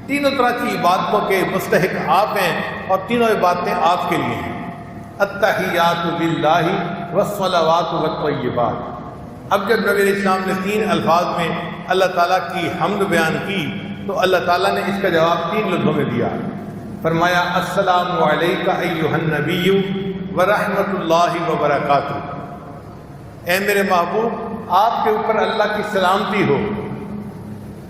تینوں طرح کی عبادتوں کے مستحق آپ ہیں اور تینوں عبادتیں آپ کے لیے ہیں۔ التحیات للہ والصلوات والطیبات۔ اب جب نبی علیہ السلام نے 3 الفاظ میں اللہ تعالیٰ کی حمد بیان کی تو اللہ تعالیٰ نے اس کا جواب 3 لفظوں میں دیا۔ فرمایا السلام علیک ایھا النبی ورحمۃ اللہ وبرکاتہ، اے میرے محبوب آپ کے اوپر اللہ کی سلامتی ہو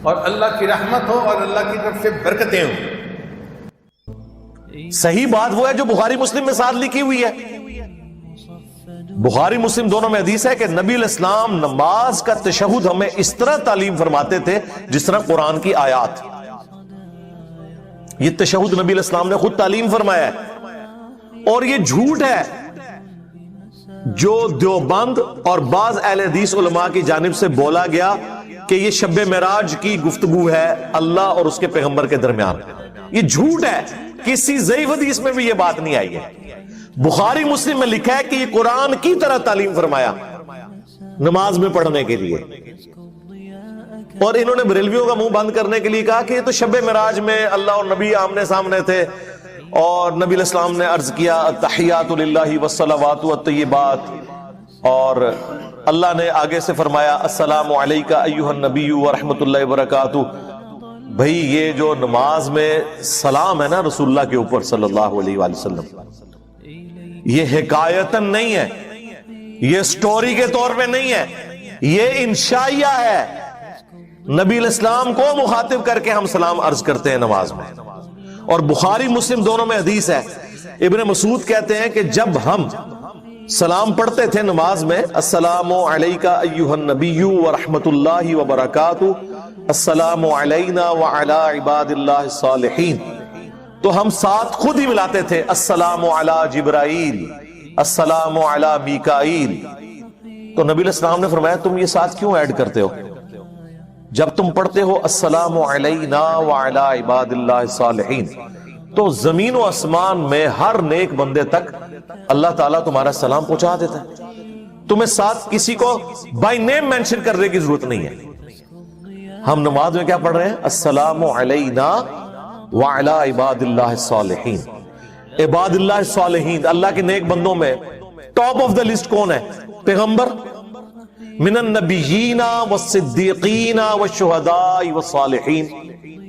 اور اللہ کی رحمت ہو اور اللہ کی طرف سے برکتیں ہوں۔ صحیح بات وہ ہے جو بخاری مسلم میں ساتھ لکھی ہوئی ہے۔ بخاری مسلم دونوں میں حدیث ہے کہ نبی علیہ السلام نماز کا تشہد ہمیں اس طرح تعلیم فرماتے تھے جس طرح قرآن کی آیات۔ یہ تشہد نبی علیہ السلام نے خود تعلیم فرمایا ہے، اور یہ جھوٹ ہے جو دیوبند اور بعض اہل حدیث علماء کی جانب سے بولا گیا کہ یہ شب معراج کی گفتگو ہے اللہ اور اس کے پیغمبر کے درمیان۔ یہ جھوٹ ہے، کسی ضعیف حدیث میں بھی یہ بات نہیں آئی ہے۔ بخاری مسلم میں لکھا ہے کہ یہ قرآن کی طرح تعلیم فرمایا نماز میں پڑھنے کے لیے، اور انہوں نے بریلویوں کا منہ بند کرنے کے لیے کہا کہ یہ تو شب معراج میں اللہ اور نبی آمنے سامنے تھے، اور نبی علیہ السلام نے عرض کیا التحیات للہ والصلوات والطیبات، اور اللہ نے آگے سے فرمایا السلام علیک ایھا النبی ورحمۃ اللہ وبرکاتہ۔ بھئی یہ جو نماز میں سلام ہے نا رسول اللہ کے اوپر صلی اللہ علیہ وآلہ وسلم، یہ حکایتن نہیں ہے، یہ سٹوری کے طور پہ نہیں ہے، یہ انشائیہ ہے۔ نبی علیہ السلام کو مخاطب کر کے ہم سلام عرض کرتے ہیں نماز میں، اور بخاری مسلم دونوں میں حدیث ہے۔ ابن مسعود کہتے ہیں کہ جب ہم سلام پڑھتے تھے نماز میں السلام علیک ایھا النبی ورحمۃ اللہ وبرکاتہ، السلام علینا وعلی عباد اللہ الصالحین، تو ہم ساتھ خود ہی ملاتے تھے السلام علی جبرائیل، السلام علی میکائیل۔ تو نبی علیہ السلام نے فرمایا تم یہ ساتھ کیوں ایڈ کرتے ہو؟ جب تم پڑھتے ہو السلام علینا وعلی عباد اللہ الصالحین تو زمین و آسمان میں ہر نیک بندے تک اللہ تعالیٰ تمہارا سلام پہنچا دیتا ہے، تمہیں ساتھ کسی کو بائی نیم مینشن کرنے کی ضرورت نہیں ہے۔ ہم نماز میں کیا پڑھ رہے ہیں؟ السلام علینا وعلی عباد اللہ الصالحین۔ عباد اللہ الصالحین، اللہ کے نیک بندوں میں ٹاپ آف دا لسٹ کون ہے؟ پیغمبر، من النبیین والصدیقین والشہداء والصالحین،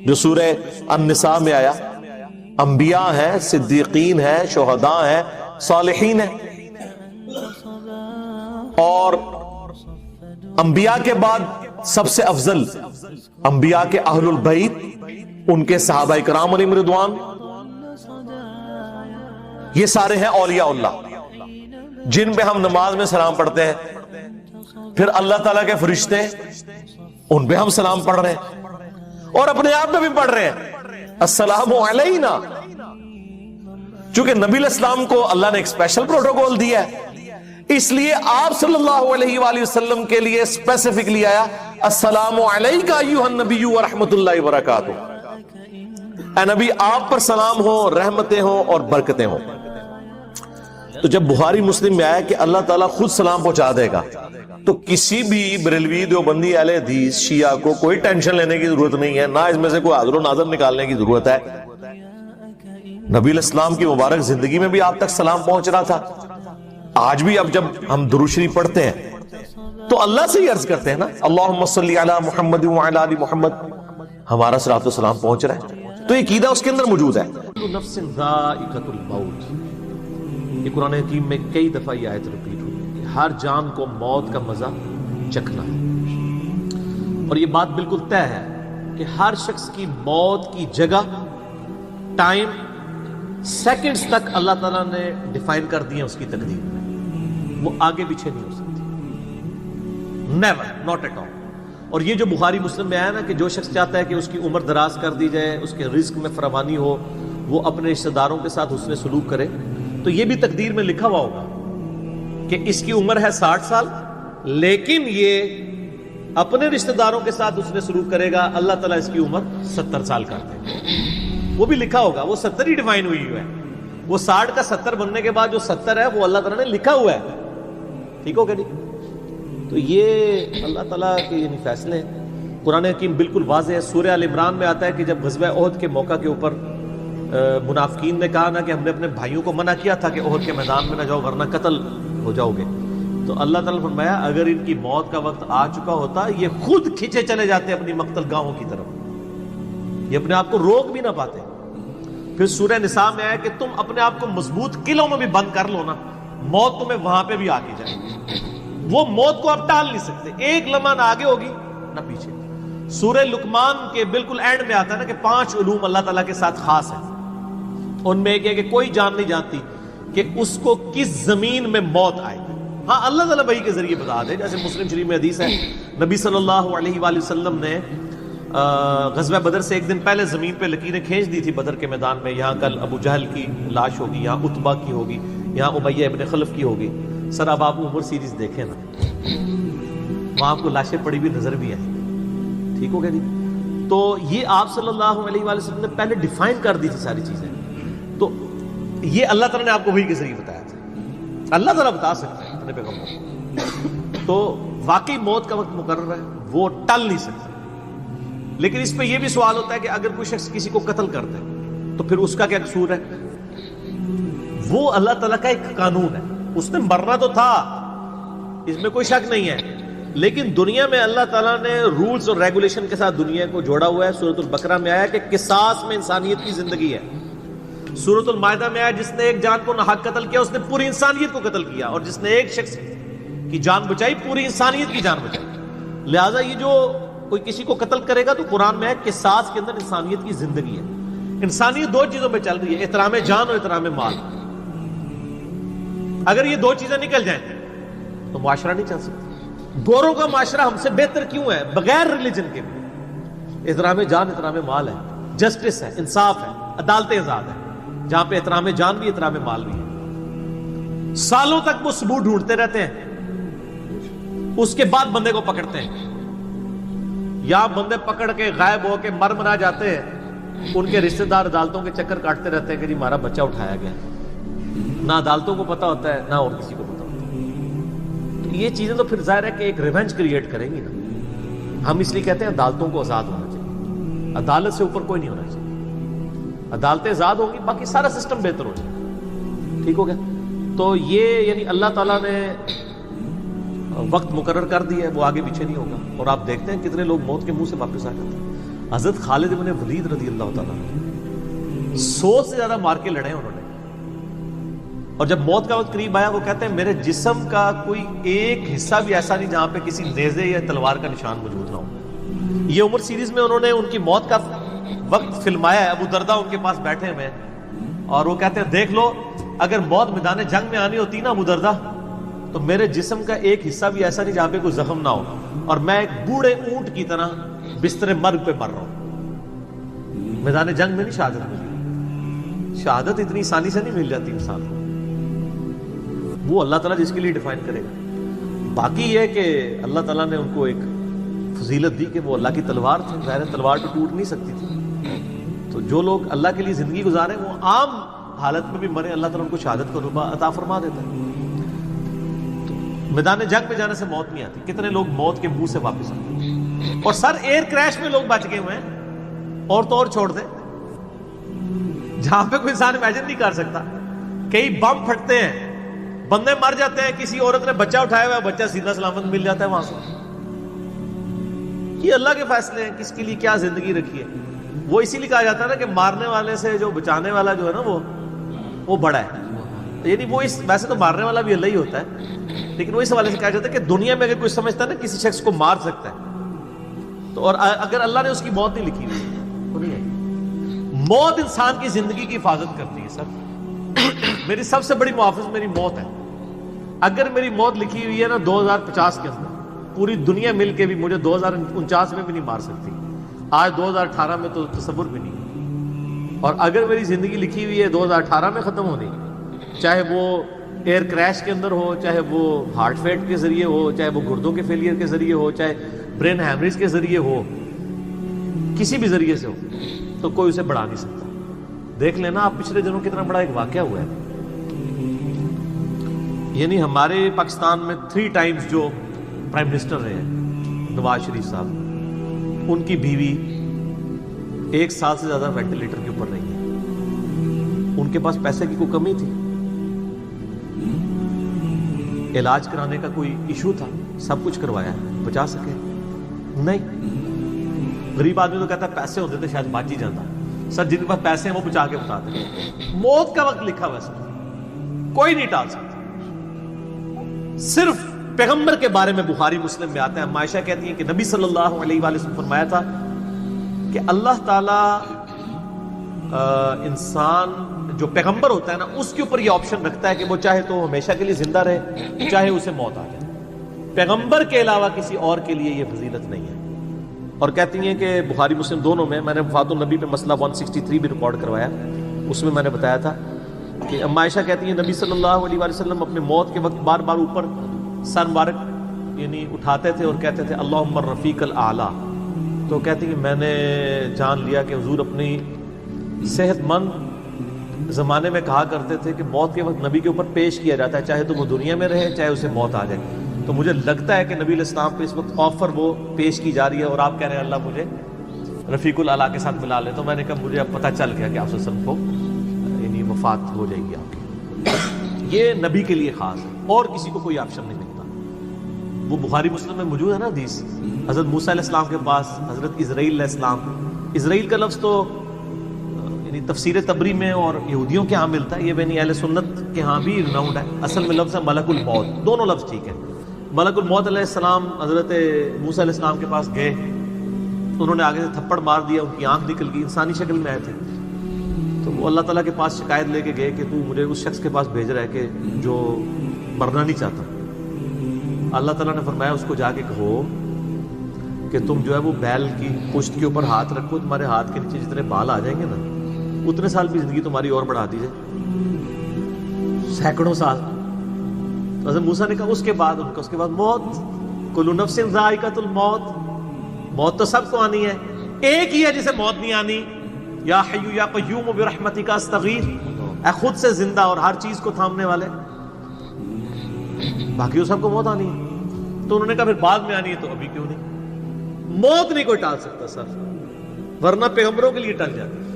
جو سورہ النساء میں آیا۔ انبیاء ہیں، صدیقین ہیں، شہداء ہیں، صالحین ہیں، اور انبیاء کے بعد سب سے افضل انبیاء کے اہل البیت، ان کے صحابہ کرام علیہم رضوان، یہ سارے ہیں اولیاء اللہ جن پہ ہم نماز میں سلام پڑھتے ہیں۔ پھر اللہ تعالیٰ کے فرشتے ان پہ ہم سلام پڑھ رہے ہیں، اور اپنے آپ میں بھی پڑھ رہے ہیں السلام علینا، چونکہ نبی علیہ السلام کو اللہ نے ایک اسپیشل پروٹوکول دیا ہے، اس لیے آپ صلی اللہ علیہ وآلہ وسلم کے لیے اسپیسیفکلی آیا السلام علیک ایھا النبی ورحمۃ اللہ وبرکاتہ۔ اے نبی آپ پر سلام ہو، رحمتیں ہوں اور برکتیں ہوں۔ تو جب بخاری مسلم میں آیا کہ اللہ تعالیٰ خود سلام پہنچا دے گا، تو کسی بھی بریلوی دیوبندی اہل حدیث شیعہ کو کوئی ٹینشن لینے کی ضرورت نہیں ہے، نہ اس میں سے کوئی حاضر و ناظر نکالنے کی ضرورت ہے۔ نبی علیہ السلام کی مبارک زندگی میں بھی آپ تک سلام پہنچ رہا تھا۔ آج بھی اب جب ہم درود شریف پڑھتے ہیں تو اللہ سے ہی عرض کرتے ہیں نا اللہم صلی علی محمد وعلی آل محمد، ہمارا صلاۃ و سلام پہنچ رہا ہے، تو یہ عقیدہ اس کے اندر موجود ہے۔ نفس ذائقۃ الموت، یہ قرآن حکیم میں کئی دفعہ یہ آیت ریپیٹ ہوئی ہے کہ ہر جان کو موت کا مزہ چکھنا ہے، اور یہ بات بالکل طے ہے کہ ہر شخص کی موت کی جگہ، ٹائم، سیکنڈز تک اللہ تعالیٰ نے ڈیفائن کر دی ہے اس کی تقدیر میں، وہ آگے پیچھے نہیں ہو سکتی، نیور، ناٹ ایٹ آل۔ اور یہ جو بخاری مسلم میں آیا نا کہ جو شخص چاہتا ہے کہ اس کی عمر دراز کر دی جائے، اس کے رزق میں فراوانی ہو، وہ اپنے رشتہ داروں کے ساتھ حسن سلوک کرے، تو یہ بھی تقدیر میں لکھا ہوا ہوگا کہ اس کی عمر ہے 60 سال، لیکن یہ اپنے رشتہ داروں کے ساتھ حسن سلوک کرے گا، اللہ تعالیٰ اس کی عمر 70 سال کر دے گا، وہ بھی لکھا ہوگا، وہ 70 ہی ڈیفائن ہوئی ہے، وہ 60 کا 70 بننے کے بعد جو 70 ہے وہ اللہ تعالیٰ نے لکھا ہوا ہے، ٹھیک ہو کہ نہیں؟ تو یہ اللہ تعالیٰ کے یعنی فیصلے ہیں، قرآن حکیم بالکل واضح ہے. سورہ ال عمران میں آتا ہے کہ جب غزوہ احد کے موقع کے اوپر منافقین نے کہا نا کہ ہم نے اپنے بھائیوں کو منع کیا تھا کہ احد کے میدان میں نہ جاؤ ورنہ قتل ہو جاؤ گے, تو اللہ تعالیٰ نے فرمایا اگر ان کی موت کا وقت آ چکا ہوتا یہ خود کھینچے چلے جاتے اپنی مقتل گاہوں کی طرف, یہ اپنے آپ کو روک بھی نہ پاتے. پھر سورہ نساء میں آیا کہ تم اپنے آپ کو مضبوط قلعوں میں بھی بند کر لو نا, موت تمہیں وہاں پہ بھی آ کے جائے گی. وہ موت کو آپ ٹال نہیں سکتے, ایک لمحہ نہ آگے ہوگی نہ پیچھے. سورہ لقمان کے بالکل اینڈ میں آتا ہے نا کہ 5 علوم اللہ تعالیٰ کے ساتھ خاص ہیں. ان میں ایک ہے کہ کوئی جان نہیں جانتی کہ اس کو کس زمین میں موت آئے گی. ہاں اللہ تعالیٰ وحی کے ذریعے بتا دے, جیسے مسلم شریف میں حدیث ہے نبی صلی اللہ علیہ وآلہ وسلم نے غزوہ بدر سے ایک دن پہلے زمین پہ لکیریں کھینچ دی تھی بدر کے میدان میں, یہاں کل ابو جہل کی لاش ہوگی, یہاں عتبہ کی ہوگی, یہاں امیہ ابن خلف کی ہوگی. سر اب آپ عمر سیریز دیکھیں نا, وہاں آپ کو لاشیں پڑی ہوئی نظر بھی آئیں. ٹھیک ہو گیا جی. تو یہ آپ صلی اللہ علیہ وآلہ وسلم نے پہلے ڈیفائن کر دی تھی ساری چیزیں. تو یہ اللہ تعالیٰ نے آپ کو وحی کے ذریعے بتایا تھا, اللہ تعالیٰ بتا سکتا ہے اپنے پیغمبر. تو واقعی موت کا وقت مقرر ہے, وہ ٹل نہیں سکتا. لیکن اس پہ یہ بھی سوال ہوتا ہے کہ اگر کوئی شخص کسی کو قتل کر دے تو پھر اس کا کیا قصور ہے؟ وہ اللہ تعالیٰ کا ایک قانون ہے, اس نے مرنا تو تھا, اس میں کوئی شک نہیں ہے, لیکن دنیا میں اللہ تعالیٰ نے رولز اور ریگولیشن کے ساتھ دنیا کو جوڑا ہوا ہے. سورۃ البقرہ میں آیا کہ قصاص میں انسانیت کی زندگی ہے. سورۃ المائدہ میں آیا جس نے ایک جان کو ناحق قتل کیا اس نے پوری انسانیت کو قتل کیا, اور جس نے ایک شخص کی جان بچائی پوری انسانیت کی جان بچائی. لہٰذا یہ جو کوئی کسی کو قتل کرے گا تو قرآن میں ہے قصاص کے اندر انسانیت کی زندگی ہے. انسانیت 2 چیزوں میں چل رہی ہے, احترام جان اور احترام مال. اگر یہ 2 چیزیں نکل جائیں تو معاشرہ نہیں چل سکتا. گوروں کا معاشرہ ہم سے بہتر کیوں ہے بغیر ریلیجن کے بھی؟ احترام جان احترام مال ہے, جسٹس ہے, انصاف ہے, عدالتیں آزاد ہے, جہاں پہ احترام جان بھی احترام مال بھی ہے. سالوں تک وہ ثبوت ڈھونڈتے رہتے ہیں, اس کے بعد بندے کو پکڑتے ہیں. یا بندے پکڑ کے غائب ہو کے مر مرا جاتے ہیں, ان کے رشتہ دار عدالتوں کے چکر کاٹتے رہتے ہیں کہ جی ہمارا بچہ اٹھایا گیا. نہ عدالتوں کو پتا ہوتا ہے نہ اور کسی کو پتا ہوتا ہے. تو یہ چیزیں تو پھر ظاہر ہے کہ ایک ریونج کریٹ کریں گی نا. ہم اس لیے کہتے ہیں عدالتوں کو آزاد ہونا چاہیے, عدالت سے اوپر کوئی نہیں ہونا چاہیے. عدالتیں آزاد ہوں گی, باقی سارا سسٹم بہتر ہو جائے. ٹھیک ہو گیا. تو یہ یعنی اللہ تعالیٰ نے وقت مقرر کر دیا ہے, وہ آگے پیچھے نہیں ہوگا. اور آپ دیکھتے ہیں کتنے لوگ موت کے منہ سے واپس آ جاتے ہیں. حضرت خالد بن ولید رضی اللہ تعالیٰ 100 سے زیادہ مار کے لڑے انہوں نے, اور جب موت کا وقت قریب آیا وہ کہتے ہیں میرے جسم کا کوئی ایک حصہ بھی ایسا نہیں جہاں پہ کسی نیزے یا تلوار کا نشان موجود نہ ہو. یہ عمر سیریز میں انہوں نے ان کی موت کا وقت فلمایا ہے. ابو دردہ ان کے پاس بیٹھے ہوئے ہیں اور وہ کہتے ہیں دیکھ لو اگر موت میدان جنگ میں آنی ہوتی نا ابو دردہ, تو میرے جسم کا ایک حصہ بھی ایسا نہیں جہاں پہ کوئی زخم نہ ہو, اور میں ایک بوڑھے اونٹ کی طرح بستر مرگ پہ مر رہا ہوں. میدان جنگ میں نہیں شہادت ملی. شہادت اتنی آسانی سے نہیں مل جاتی انسان کو, وہ اللہ تعالیٰ جس کے لیے ڈیفائن کرے گا. باقی یہ ہے کہ اللہ تعالیٰ نے ان کو ایک فضیلت دی کہ وہ اللہ کی تلوار تھی. ظاہر تلوار تو ٹوٹ نہیں سکتی تھی. تو جو لوگ اللہ کے لیے زندگی گزارے وہ عام حالت میں بھی مرے, اللہ تعالیٰ ان کو شہادت کا رتبہ عطا فرما دیتا ہے. میدان جنگ پہ جانے سے موت نہیں آتی. کتنے لوگ موت کے منہ سے واپس آتے ہیں, اور سر ایئر کریش میں لوگ بچ گئے ہوئے ہیں, اور تو اور چھوڑ دیں جہاں پہ کوئی انسان امیجن نہیں کر سکتا. کئی بم پھٹتے ہیں, بندے مر جاتے ہیں, کسی عورت نے بچہ اٹھایا ہوا ہے, بچہ سیدھا سلامت مل جاتا ہے وہاں سے. یہ اللہ کے فیصلے ہیں کس کے لیے کیا زندگی رکھی ہے. وہ اسی لیے کہا جاتا ہے نا کہ مارنے والے سے جو بچانے والا جو ہے نا وہ بڑا ہے. یعنی وہ ویسے تو مارنے والا بھی اللہ ہی ہوتا ہے, لیکن وہ اس حوالے سے کہا جاتا ہے کہ دنیا میں اگر کوئی سمجھتا ہے نا کسی شخص کو مار سکتا ہے تو, اور اگر اللہ نے اس کی موت نہیں لکھی ہوئی تو نہیں ہے. موت انسان کی زندگی کی حفاظت کرتی ہے. سر میری سب سے بڑی محافظ میری موت ہے. اگر میری موت لکھی ہوئی ہے نا 2050 کے اندر, پوری دنیا مل کے بھی مجھے 2049 میں بھی نہیں مار سکتی. آج 2018 میں تو تصور بھی نہیں. اور اگر میری زندگی لکھی ہوئی ہے 2018 میں ختم ہونی, چاہے وہ ایئر کریش کے اندر ہو, چاہے وہ ہارٹ فیٹ کے ذریعے ہو, چاہے وہ گردوں کے فیلئر کے ذریعے ہو, چاہے برین ہیمریج کے ذریعے ہو, کسی بھی ذریعے سے ہو, تو کوئی اسے بڑھا نہیں سکتا. دیکھ لینا آپ پچھلے دنوں کتنا بڑا ایک واقعہ ہوا ہے. یعنی ہمارے پاکستان میں 3 ٹائمز جو پرائم منسٹر رہے ہیں نواز شریف صاحب, ان کی بیوی 1 سال سے زیادہ وینٹیلیٹر کے اوپر رہی ہے. ان کے پاس پیسے کی کوئی کمی تھی؟ علاج کرانے کا کوئی ایشو تھا؟ سب کچھ کروایا، بچا سکے؟ نہیں. غریب آدمی تو کہتا ہے پیسے ہوتے تھے شاید بچ ہی جاتا. سر جن کے پاس پیسے ہیں وہ بچا کے بتاتے ہیں. موت کا وقت لکھا ویسے کوئی نہیں ٹال سکتا. صرف پیغمبر کے بارے میں بخاری مسلم میں آتا ہے. عائشہ کہتی ہیں کہ نبی صلی اللہ علیہ وآلہ وسلم فرمایا تھا کہ اللہ تعالیٰ انسان جو پیغمبر ہوتا ہے نا اس کے اوپر یہ آپشن رکھتا ہے کہ وہ چاہے تو ہمیشہ کے لیے زندہ رہے، چاہے اسے موت آ جائے. پیغمبر کے علاوہ کسی اور کے لیے یہ فضیلت نہیں ہے. اور کہتی ہیں کہ بخاری مسلم دونوں میں نے وفات النبی پہ مسئلہ 163 بھی ریکارڈ کروایا، اس میں نے بتایا تھا کہ عائشہ کہتی ہیں نبی صلی اللہ علیہ وآلہ وسلم اپنے موت کے وقت بار بار اوپر سر مبارک یعنی اٹھاتے تھے اور کہتے تھے اللہم الرفیق الاعلی. تو کہتی ہیں میں نے جان لیا کہ حضور اپنی صحت مند زمانے میں کہا کرتے تھے کہ موت کے وقت نبی کے اوپر پیش کیا جاتا ہے، چاہے تو وہ دنیا میں رہے چاہے اسے موت آ جائے. تو مجھے لگتا ہے کہ نبی علیہ السلام پہ اس وقت آفر وہ پیش کی جا رہی ہے اور آپ کہہ رہے ہیں اللہ مجھے رفیق الاعلیٰ کے ساتھ ملا لے. تو میں نے کہا مجھے اب پتہ چل گیا کہ آپ صلی اللہ علیہ وسلم کو یعنی وفات ہو جائے گی آپ کی. یہ نبی کے لیے خاص ہے اور کسی کو کوئی آپشن نہیں ملتا. وہ بخاری مسلم میں موجود ہے نا حدیث، حضرت موسیٰ علیہ السلام کے پاس حضرت اسرائیل علیہ السلام. اسرائیل کا لفظ تو یعنی تفسیر تبری میں اور یہودیوں کے ہاں ملتا ہے، یہ بنی اہل سنت کے ہاں بھی رناؤنڈ ہے. اصل میں لفظ ہے ملک الموت. دونوں لفظ ٹھیک ہے. ملک الموت علیہ السلام حضرت موسیٰ علیہ السلام کے پاس گئے، انہوں نے آگے سے تھپڑ مار دیا، ان کی آنکھ نکل گئی. انسانی شکل میں آئے تھے. تو وہ اللہ تعالیٰ کے پاس شکایت لے کے گئے کہ تو مجھے اس شخص کے پاس بھیج رہا ہے کہ جو مرنا نہیں چاہتا. اللہ تعالیٰ نے فرمایا اس کو جا کے کہو کہ تم جو ہے وہ بیل کی پشت کے اوپر ہاتھ رکھو، تمہارے ہاتھ کے نیچے جتنے بال آ جائیں گے نا اتنے سال بھی زندگی تمہاری اور بڑھا دی جائے، سینکڑوں سال. حضرت موسیٰ نے کہا اس کے بعد ان کا اس کے بعد موت. کل نفس ذائقۃ الموت. موت تو سب کو آنی ہے، ایک ہی ہے جسے موت نہیں آنی. یا حی یا قیوم برحمتک استغیث، اے خود سے زندہ اور ہر چیز کو تھامنے والے. باقی سب کو موت آنی ہے. تو انہوں نے کہا پھر بعد میں آنی ہے تو ابھی کیوں نہیں؟ موت نہیں کوئی ٹال سکتا سر، ورنہ پیغمبروں کے لیے ٹل جاتی.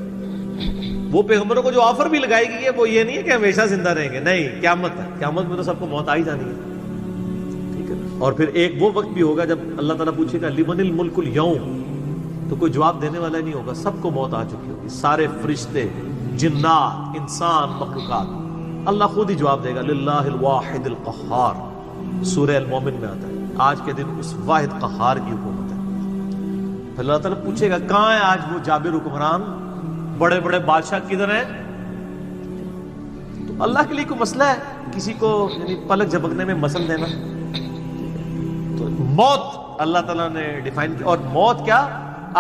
وہ پیغمبروں کو جو آفر بھی لگائی گئی ہے وہ یہ نہیں ہے کہ ہمیشہ زندہ رہیں گے، نہیں، قیامت ہے. قیامت میں تو سب کو موت آ ہی جانی ہے. ٹھیک ہے. اور پھر ایک وہ وقت بھی ہوگا جب اللہ تعالیٰ پوچھے گا لمن الملک اليوم، تو کوئی جواب دینے والا نہیں ہوگا. سب کو موت آ چکی ہوگی، سارے فرشتے، جنات، انسان، مخلوقات. اللہ خود ہی جواب دے گا للہ الواحد القہار. سورہ المومن میں آتا ہے آج کے دن اس واحد قہار کی حکومت ہے. پھر اللہ تعالیٰ پوچھے گا کہاں ہے آج وہ جابر حکمران، بڑے بڑے بادشاہ کدھر ہیں؟ تو اللہ کے لیے کوئی مسئلہ ہے کسی کو یعنی پلک جھپکنے میں مسل دینا؟ تو موت اللہ تعالیٰ نے ڈیفائن کی. اور موت کیا،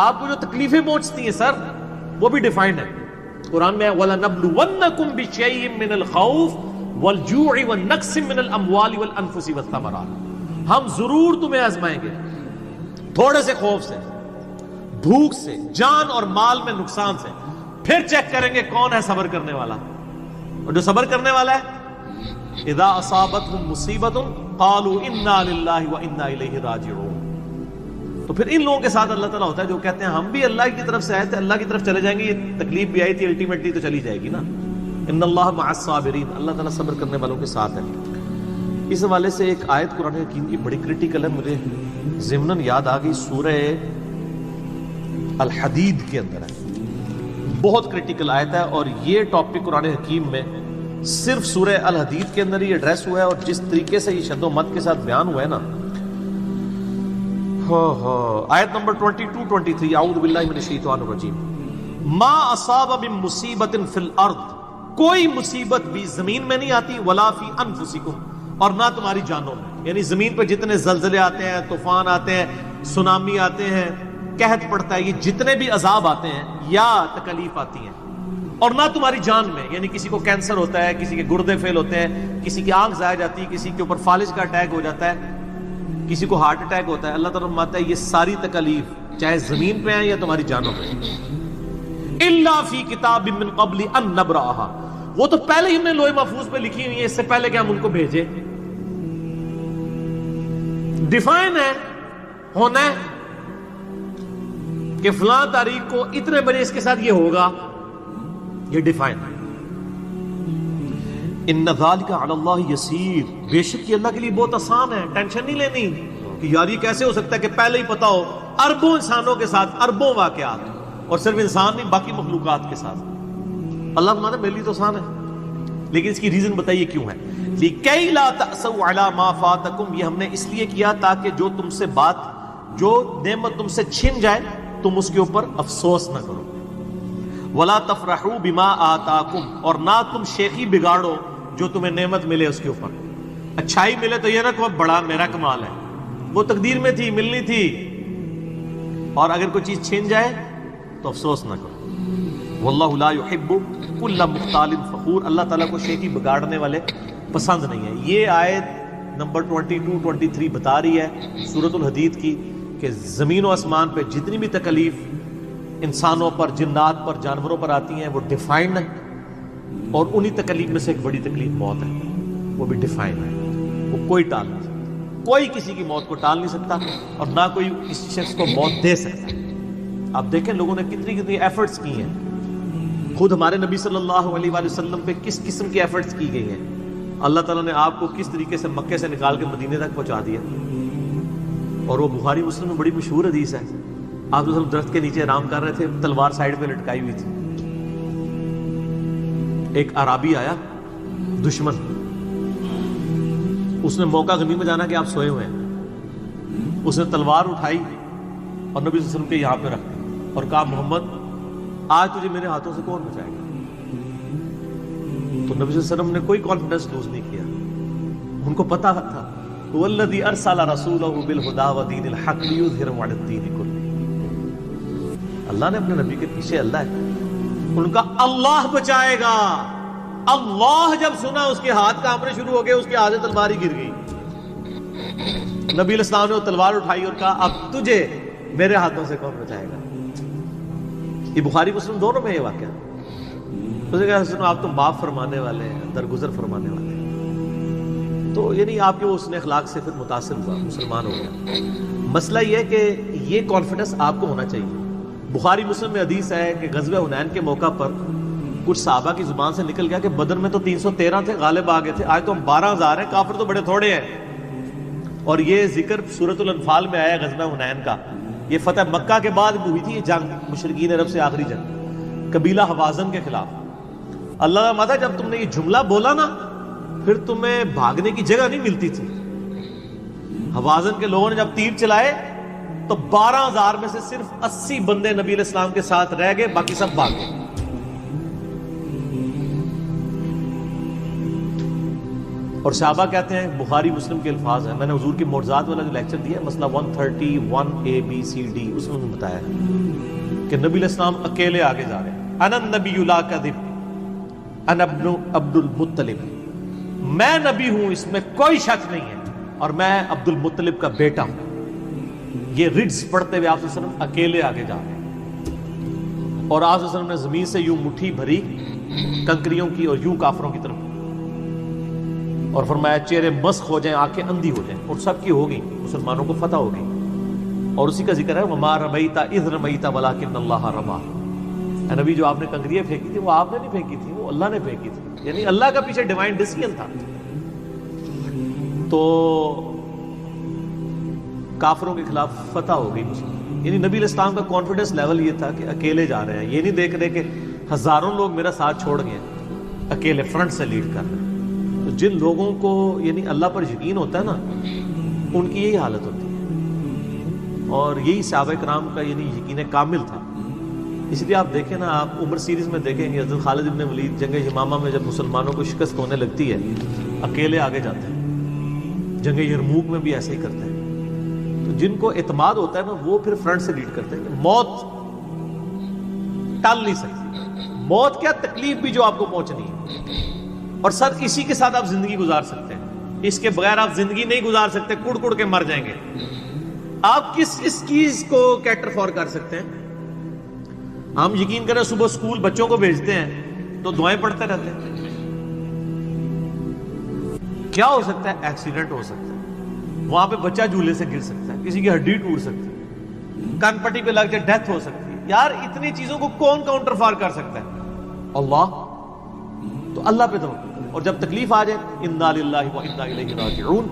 آپ کو جو تکلیفیں پہنچتی ہیں سر وہ بھی ڈیفائنڈ ہے. قرآن میں وَلَنَبْلُوَنَّكُمْ بِشَيْءٍ مِّنَ الْخَوْفِ وَالْجُوعِ وَالنَّقْصِ مِّنَ الْأَمْوَالِ وَالْأَنفُسِ وَالثَّمَرَاتِ. ہم ضرور تمہیں آزمائیں گے تھوڑے سے خوف سے، بھوک سے، جان اور مال میں نقصان سے. پھر چیک کریں گے کون ہے صبر کرنے والا. اور جو صبر کرنے والا ہے اذا اصابتهم مصیبت قالوا انا للہ وانا الیہ راجعون. تو پھر ان لوگوں کے ساتھ اللہ تعالیٰ ہوتا ہے جو کہتے ہیں ہم بھی اللہ کی طرف سے آئے تھے، اللہ کی طرف چلے جائیں گے. یہ تکلیف بھی آئی تھی الٹیمیٹلی تو چلی جائے گی نا. ان اللہ مع الصابرین، اللہ تعالیٰ صبر کرنے والوں کے ساتھ ہے. اس حوالے سے ایک آیت قرآن حکیم کی بڑی کریٹیکل ہے، مجھے ضمناً یاد آ گئی، سورہ الحدید کے اندر ہے. بہت کریٹیکل آیت ہے اور یہ ٹاپک قرآن حکیم میں صرف سورہ الحدید کے اندر ہی ایڈریس ہوا ہے. اور جس طریقے سے یہ شد و مد کے ساتھ بیان ہوا ہے نا، آیت نمبر 22-23، اعوذ باللہ من الشیطان الرجیم. ما اصاب من مصیبت فی الارض، کوئی مصیبت بھی زمین میں نہیں آتی، ولا فی انفسکم، اور نہ تمہاری جانوں میں. یعنی زمین پر جتنے زلزلے آتے ہیں، طوفان آتے ہیں، سونامی آتے ہیں، قحط پڑتا ہے، یہ جتنے بھی عذاب آتے ہیں یا تکلیف آتی ہیں، اور نہ تمہاری جان میں. یعنی کسی کو کینسر ہوتا ہے، کسی کے گردے فیل ہوتے ہیں، کسی کی آنکھ ضائع جاتی ہے، کسی کے اوپر فالج کا اٹیک ہو جاتا ہے، کسی کو ہارٹ اٹیک ہوتا ہے. اللہ تعالیٰ فرماتا ہے یہ ساری تکلیف چاہے زمین پہ ہیں یا تمہاری جانوں پہ، الا فی کتاب من قبل ان نبرأها، وہ تو پہلے ہی ہم نے لوح محفوظ پہ لکھی ہوئی ہے، اس سے پہلے کہ ہم ان کو بھیجے. ڈیفائن ہے، ہونا ہے. کہ فلاں تاریخ کو اتنے بجے اس کے ساتھ یہ ہوگا، یہ ڈیفائن ہے. ان ذالک علی اللہ یسیر، بے شک یہ اللہ کے لیے بہت آسان ہے. ٹینشن نہیں لینی کہ یار یہ کیسے ہو سکتا ہے کہ پہلے ہی پتا ہو. اربوں انسانوں کے ساتھ اربوں واقعات، اور صرف انسان نہیں باقی مخلوقات کے ساتھ. اللہ فرماتا ہے میرے لیے تو آسان ہے، لیکن اس کی ریزن بتائیے کیوں ہے. لِكَيْ لَا تَأْسَوْا عَلَى مَا فَاتَكُمْ، یہ ہم نے اس لیے کیا تاکہ جو تم سے بات، جو نعمت تم سے چھن جائے تم اس کے اوپر افسوس نہ کرو. وَلَا تَفْرَحُوا بِمَا آتَاكُمْ، اور نہ تم شیخی بگاڑو جو تمہیں نعمت ملے اس کے اوپر. اچھائی ملے تو یہ نہ کہو بڑا میرا کمال ہے، وہ تقدیر میں تھی، ملنی تھی. اور اگر کوئی چیز چھن جائے تو افسوس نہ کرو. واللہ لا يحب كل مختال فخور، اللہ تعالیٰ کو شیخی بگاڑنے والے پسند نہیں ہے. یہ آیت نمبر 22-23 بتا رہی ہے سورۃ الحدید کی کہ زمین و آسمان پہ جتنی بھی تکلیف انسانوں پر، جنات پر، جانوروں پر آتی ہیں وہ ڈیفائنڈ ہے، اور انہی تکلیف میں سے ایک بڑی تکلیف موت ہے، وہ بھی ڈیفائن ہے. وہ کوئی ٹال نہیں سکتا، کوئی کسی کی موت کو ٹال نہیں سکتا، اور نہ کوئی کسی شخص کو موت دے سکتا ہے. آپ دیکھیں لوگوں نے کتنی کتنی ایفرٹس کی ہیں. خود ہمارے نبی صلی اللہ علیہ وآلہ وسلم پہ کس قسم کی ایفرٹس کی گئی ہیں. اللہ تعالیٰ نے آپ کو کس طریقے سے مکے سے نکال کے مدینے تک پہنچا دیا. اور وہ بخاری مسلم میں بڑی مشہور حدیث ہے. آپ درخت کے نیچے آرام کر رہے تھے، تلوار سائیڈ پہ لٹکائی ہوئی تھی. ایک عرابی آیا دشمن، اس نے موقع غنیمت میں جانا کہ آپ سوئے ہوئے ہیں، اس نے تلوار اٹھائی اور نبی صلی اللہ علیہ وسلم کے یہاں پہ رکھ دی اور کہا محمد آج تجھے میرے ہاتھوں سے کون بچائے گا. تو نبی صلی اللہ علیہ وسلم نے کوئی کانفیڈنس لوز نہیں کیا. ان کو پتا تھا والذی ارسل رسولہ بالہدی ودین الحق لیظہرہ علی الدین کلہ، اللہ نے اپنے نبی کے پیچھے اللہ ہے. ان کا اللہ بچائے گا. اللہ جب سنا اس کے ہاتھ کانپنے شروع ہو گئے، اس کے ہاتھ سے تلوار ہی گر گئی. نبی علیہ السلام نے وہ تلوار اٹھائی اور کہا اب تجھے میرے ہاتھوں سے کون بچائے گا. یہ بخاری مسلم دونوں میں یہ واقعہ. اس نے کہا سنو آپ تو معاف فرمانے والے ہیں، درگزر فرمانے والے ہیں. تو یعنی آپ کے اس نے اخلاق سے پھر متاثر ہوا، مسلمان ہو گیا. مسئلہ یہ ہے کہ یہ کانفیڈنس آپ کو ہونا چاہیے. بخاری مسلم میں حدیث ہے کہ غزوہ حنین کے موقع پر کچھ صحابہ کی زبان سے نکل گیا کہ بدر میں تو 313 تھے، غالب آ گئے تھے، آج تو ہم 12,000 ہیں، کافر تو بڑے تھوڑے ہیں. اور یہ ذکر سورۃ الانفال میں آیا غزوہ حنین کا. یہ فتح مکہ کے بعد ہوئی تھی یہ جنگ، مشرکین عرب سے آخری جنگ قبیلہ حوازن کے خلاف. اللہ ماتا جب تم نے یہ جملہ بولا نا پھر تمہیں بھاگنے کی جگہ نہیں ملتی تھی. حوازن کے لوگوں نے جب تیر چلائے تو 12,000 میں سے صرف 80 بندے نبی علیہ السلام کے ساتھ رہ گئے، باقی سب بھاگ گئے. اور صحابہ کہتے ہیں، بخاری مسلم کے الفاظ ہیں، میں نے حضور کی معجزات والا جو لیکچر دیا ہے مسئلہ 131A-B-C-D، اس میں بتایا ہے کہ نبی علیہ السلام اکیلے آگے جا رہے ہیں. انا النبی لا کذب انا ابن عبد المطلب، میں نبی ہوں اس میں کوئی شک نہیں ہے، اور میں عبد المطلب کا بیٹا ہوں. یہ رڈز پڑھتے ہوئے آپ صلی اللہ علیہ وسلم اکیلے آگے جا رہے ہیں، اور آپ صلی اللہ علیہ وسلم نے زمین سے یوں مٹھی بھری کنکریوں کی اور یوں کافروں کی طرف، اور فرمایا چہرے مسخ ہو جائیں، آنکھیں اندھی ہو جائیں، اور سب کی ہو گئی، مسلمانوں کو فتح ہو گئی. اور اسی کا ذکر ہے وما رمیت اذ رمیت ولکن اللہ رمی. اے نبی جو آپ نے کنکریاں پھینکی تھی وہ آپ نے نہیں پھینکی تھی، وہ اللہ نے پھینکی تھی. یعنی اللہ کا پیچھے ڈیوائن ڈیسیژن تھا. تو کافروں کے خلاف فتح ہو گئی مسلم. یعنی نبی علیہ السلام کا کانفیڈنس لیول یہ تھا کہ اکیلے جا رہے ہیں. یہ نہیں دیکھ رہے کہ ہزاروں لوگ میرا ساتھ چھوڑ گئے، اکیلے فرنٹ سے لیڈ کر رہے ہیں. تو جن لوگوں کو یعنی اللہ پر یقین ہوتا ہے نا ان کی یہی حالت ہوتی ہے، اور یہی صحابہ کرام کا یعنی یقین کامل تھا. اس لیے آپ دیکھیں نا، آپ عمر سیریز میں دیکھیں گے حضرت خالد ابن ولید جنگ یمامہ میں جب مسلمانوں کو شکست ہونے لگتی ہے اکیلے آگے جاتے ہیں. جنگ یرموک میں بھی ایسے ہی کرتے ہیں. تو جن کو اعتماد ہوتا ہے نا وہ پھر فرنٹ سے لیڈ کرتے ہیں. موت ٹال نہیں سکتی. موت کیا تکلیف بھی جو آپ کو پہنچنی ہے، اور سر اسی کے ساتھ آپ زندگی گزار سکتے ہیں. اس کے بغیر آپ زندگی نہیں گزار سکتے، کڑ کڑ کے مر جائیں گے. آپ کس اس چیز کو کیٹر فور کر سکتے ہیں؟ ہم یقین کریں صبح اسکول بچوں کو بھیجتے ہیں تو دعائیں پڑھتے رہتے ہیں. کیا ہو سکتا ہے؟ ایکسیڈنٹ ہو سکتا ہے، وہاں پہ بچہ جھولے سے گر سکتا ہے، کسی کی ہڈی ٹوٹ سکتی ہے. کان پٹی پہ لگ جائے ڈیتھ ہو سکتی ہے. یار اتنی چیزوں کو کون کاؤنٹر فار کر سکتا ہے؟ اللہ. تو اللہ پہ توکل کریں، اور جب تکلیف آ جائے انا للہ و انا الیہ راجعون.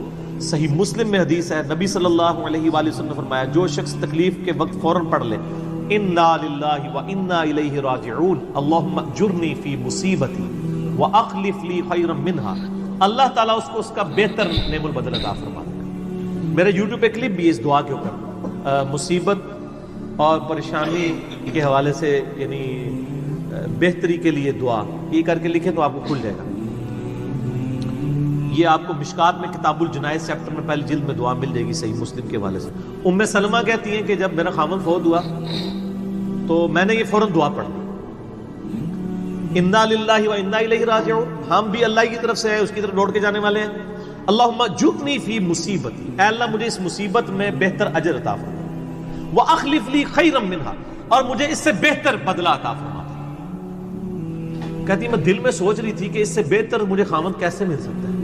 صحیح مسلم میں حدیث ہے، نبی صلی اللہ علیہ وآلہ وسلم نے فرمایا جو شخص تکلیف کے وقت فوراً پڑھ لے انا للہ و انا الیہ راجعون اللہم اجرنی فی مصیبتی واخلف لی خیرا منہا، اللہ تعالیٰ اس کو اس کا بہتر نعم البدل عطا فرما دے گا. میرے یوٹیوب پہ کلپ بھی اس دعا کے اوپر مصیبت اور پریشانی کے حوالے سے، یعنی بہتری کے لیے دعا، یہ کر کے لکھیں تو آپ کو کھل جائے گا. یہ آپ کو مشکات میں کتاب الجنائز چیپٹر میں پہلی جلد میں دعا مل جائے گی صحیح مسلم کے حوالے سے. ام سلمہ کہتی ہیں کہ جب میرا خامن فوت ہوا تو میں نے یہ فوراً دعا پڑھ لی، انا للہ و انا الیہ راجعون، ہم بھی اللہ کی طرف سے ہیں، اس کی طرف لوٹ کے جانے والے ہیں. اللہم اجرنی فی مصیبتی، اے اللہ مجھے اس مصیبت میں بہتر اجر عطا فرما، واخلف لی خیرا منہا، اور مجھے اس سے بہتر بدلہ عطا فرما. کہتی میں دل میں سوچ رہی تھی کہ اس سے بہتر مجھے خامن کیسے مل سکتا ہے.